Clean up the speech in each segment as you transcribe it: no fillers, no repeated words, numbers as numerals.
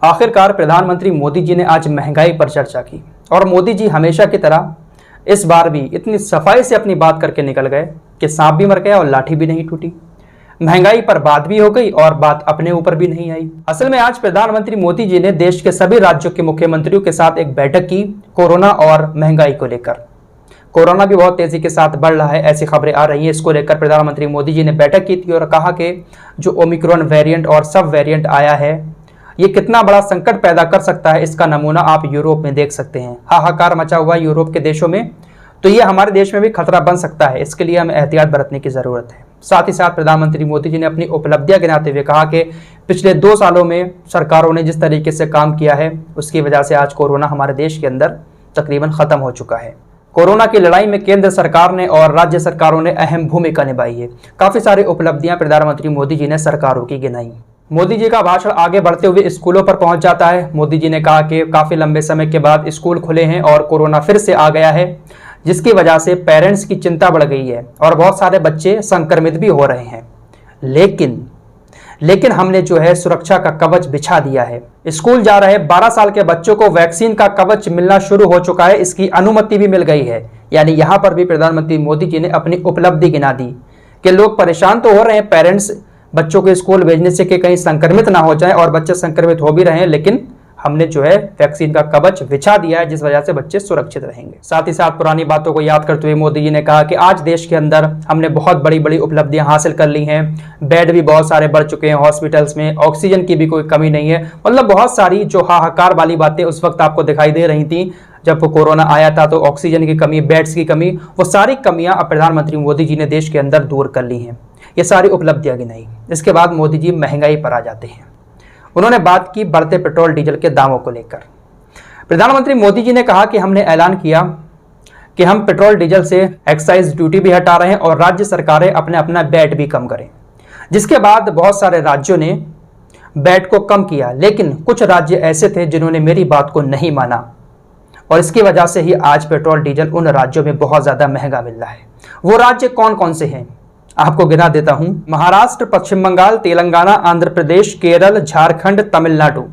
आखिरकार प्रधानमंत्री मोदी जी ने आज महंगाई पर चर्चा की और मोदी जी हमेशा की तरह इस बार भी इतनी सफाई से अपनी बात करके निकल गए कि सांप भी मर गया और लाठी भी नहीं टूटी। महंगाई पर बात भी हो गई और बात अपने ऊपर भी नहीं आई। असल में आज प्रधानमंत्री मोदी जी ने देश के सभी राज्यों के मुख्यमंत्रियों के साथ एक बैठक की कोरोना और महंगाई को लेकर। कोरोना भी बहुत तेजी के साथ बढ़ रहा है, ऐसी खबरें आ रही हैं। इसको लेकर प्रधानमंत्री मोदी जी ने बैठक की थी और कहा कि जो ओमिक्रॉन वेरिएंट और सब वेरिएंट आया है ये कितना बड़ा संकट पैदा कर सकता है, इसका नमूना आप यूरोप में देख सकते हैं। हाहाकार मचा हुआ यूरोप के देशों में, तो ये हमारे देश में भी खतरा बन सकता है। इसके लिए हमें एहतियात बरतने की जरूरत है। साथ ही साथ प्रधानमंत्री मोदी जी ने अपनी उपलब्धियां गिनाते हुए कहा कि पिछले 2 सालों में सरकारों ने जिस तरीके से काम किया है उसकी वजह से आज कोरोना हमारे देश के अंदर तकरीबन खत्म हो चुका है। कोरोना की लड़ाई में केंद्र सरकार ने और राज्य सरकारों ने अहम भूमिका निभाई है। काफी सारी उपलब्धियां प्रधानमंत्री मोदी जी ने सरकारों की गिनाई। मोदी जी का भाषण आगे बढ़ते हुए स्कूलों पर पहुंच जाता है। मोदी जी ने कहा कि काफी लंबे समय के बाद स्कूल खुले हैं और कोरोना फिर से आ गया है, जिसकी वजह से पेरेंट्स की चिंता बढ़ गई है और बहुत सारे बच्चे संक्रमित भी हो रहे हैं। लेकिन हमने जो है सुरक्षा का कवच बिछा दिया है। स्कूल जा रहे 12 साल के बच्चों को वैक्सीन का कवच मिलना शुरू हो चुका है, इसकी अनुमति भी मिल गई है। यानी यहां पर भी प्रधानमंत्री मोदी जी ने अपनी उपलब्धि गिना दी कि लोग परेशान तो हो रहे हैं पेरेंट्स बच्चों को स्कूल भेजने से कि कहीं संक्रमित ना हो जाए, और बच्चे संक्रमित हो भी रहे हैं, लेकिन हमने जो है वैक्सीन का कवच बिछा दिया है जिस वजह से बच्चे सुरक्षित रहेंगे। साथ ही साथ पुरानी बातों को याद करते हुए मोदी जी ने कहा कि आज देश के अंदर हमने बहुत बड़ी बड़ी उपलब्धियां हासिल कर ली हैं। बेड भी बहुत सारे बढ़ चुके हैं हॉस्पिटल्स में, ऑक्सीजन की भी कोई कमी नहीं है। मतलब बहुत सारी जो हाहाकार वाली बातें उस वक्त आपको दिखाई दे रही थी जब कोरोना आया था, तो ऑक्सीजन की कमी, बेड्स की कमी, वो सारी कमियां अब प्रधानमंत्री मोदी जी ने देश के अंदर दूर कर ली हैं। ये सारी उपलब्धियां गिनाई। इसके बाद मोदी जी महंगाई पर आ जाते हैं। उन्होंने बात की बढ़ते पेट्रोल डीजल के दामों को लेकर। प्रधानमंत्री मोदी जी ने कहा कि हमने ऐलान किया कि हम पेट्रोल डीजल से एक्साइज ड्यूटी भी हटा रहे हैं और राज्य सरकारें अपने अपना वैट भी कम करें। जिसके बाद बहुत सारे राज्यों ने वैट को कम किया, लेकिन कुछ राज्य ऐसे थे जिन्होंने मेरी बात को नहीं माना और इसकी वजह से ही आज पेट्रोल डीजल उन राज्यों में बहुत ज्यादा महंगा मिल रहा है। वो राज्य कौन कौन से हैं आपको गिना देता हूं। महाराष्ट्र, पश्चिम बंगाल, तेलंगाना, आंध्र प्रदेश, केरल, झारखंड, तमिलनाडु।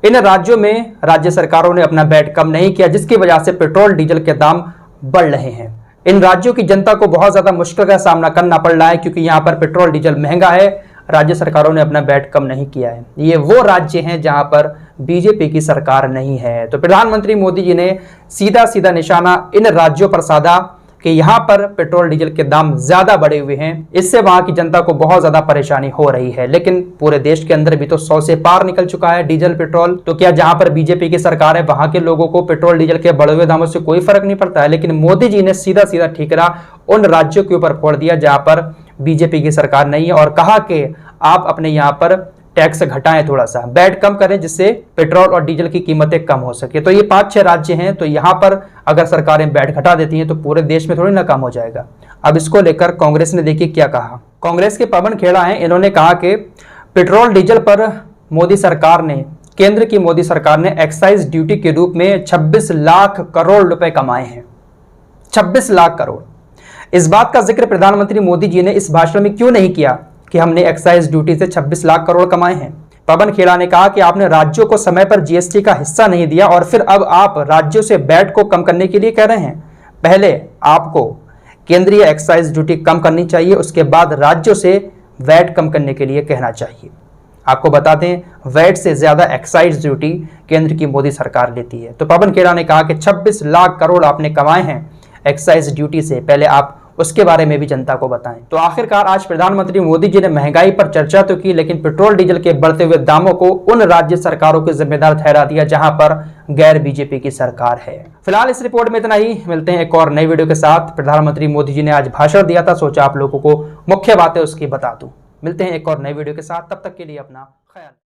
इन राज्यों में राज्य सरकारों ने अपना वैट कम नहीं किया, जिसकी वजह से पेट्रोल डीजल के दाम बढ़ रहे हैं। इन राज्यों की जनता को बहुत ज्यादा मुश्किल का सामना करना पड़ रहा है क्योंकि यहां पर पेट्रोल डीजल महंगा है। राज्य सरकारों ने अपना वैट कम नहीं किया है। ये वो राज्य हैं जहां पर बीजेपी की सरकार नहीं है। तो प्रधानमंत्री मोदी जी ने सीधा सीधा निशाना इन राज्यों पर साधा कि यहां पर पेट्रोल डीजल के दाम ज्यादा बढ़े हुए हैं। इससे वहां की जनता को बहुत ज्यादा परेशानी हो रही है। लेकिन पूरे देश के अंदर भी तो 100 से पार निकल चुका है डीजल पेट्रोल। तो क्या जहां पर बीजेपी की सरकार है वहां के लोगों को पेट्रोल डीजल के बढ़े हुए दामों से कोई फर्क नहीं पड़ता है? लेकिन मोदी जी ने सीधा सीधा ठीकरा उन राज्यों के ऊपर फोड़ दिया जहां पर बीजेपी की सरकार नहीं है और कहा कि आप अपने यहाँ पर टैक्स घटाएं, थोड़ा सा वैट कम करें, जिससे पेट्रोल और डीजल की कीमतें कम हो सके। तो ये 5-6 राज्य हैं, तो यहाँ पर अगर सरकारें वैट घटा देती हैं तो पूरे देश में थोड़ी ना कम हो जाएगा। अब इसको लेकर कांग्रेस ने देखिए क्या कहा। कांग्रेस के पवन खेड़ा हैं, इन्होंने कहा कि पेट्रोल डीजल पर मोदी सरकार ने, केंद्र की मोदी सरकार ने एक्साइज ड्यूटी के रूप में 26 लाख करोड़ रुपए कमाए हैं। 26 लाख करोड़। इस बात का जिक्र प्रधानमंत्री मोदी जी ने इस भाषण में क्यों नहीं किया कि हमने एक्साइज ड्यूटी से 26 लाख करोड़ कमाए हैं? पवन खेड़ा ने कहा कि आपने राज्यों को समय पर जीएसटी का हिस्सा नहीं दिया और फिर अब आप राज्यों से वैट को कम करने के लिए कह रहे हैं। पहले आपको केंद्रीय एक्साइज ड्यूटी कम करनी चाहिए, उसके बाद राज्यों से वैट कम करने के लिए कहना चाहिए। आपको बता दें, वैट से ज्यादा एक्साइज ड्यूटी केंद्र की मोदी सरकार लेती है। तो पवन खेड़ा ने कहा कि 26 लाख करोड़ आपने कमाए हैं एक्साइज ड्यूटी से, पहले आप उसके बारे में भी जनता को बताएं। तो आखिरकार आज प्रधानमंत्री मोदी जी ने महंगाई पर चर्चा तो की, लेकिन पेट्रोल डीजल के बढ़ते हुए दामों को उन राज्य सरकारों के जिम्मेदार ठहरा दिया जहां पर गैर बीजेपी की सरकार है। फिलहाल इस रिपोर्ट में इतना ही। मिलते हैं एक और नई वीडियो के साथ। प्रधानमंत्री मोदी जी ने आज भाषण दिया था, सोचा आप लोगों को मुख्य बातें उसकी बता दूं। मिलते हैं एक और नई वीडियो के साथ, तब तक के लिए अपना ख्याल।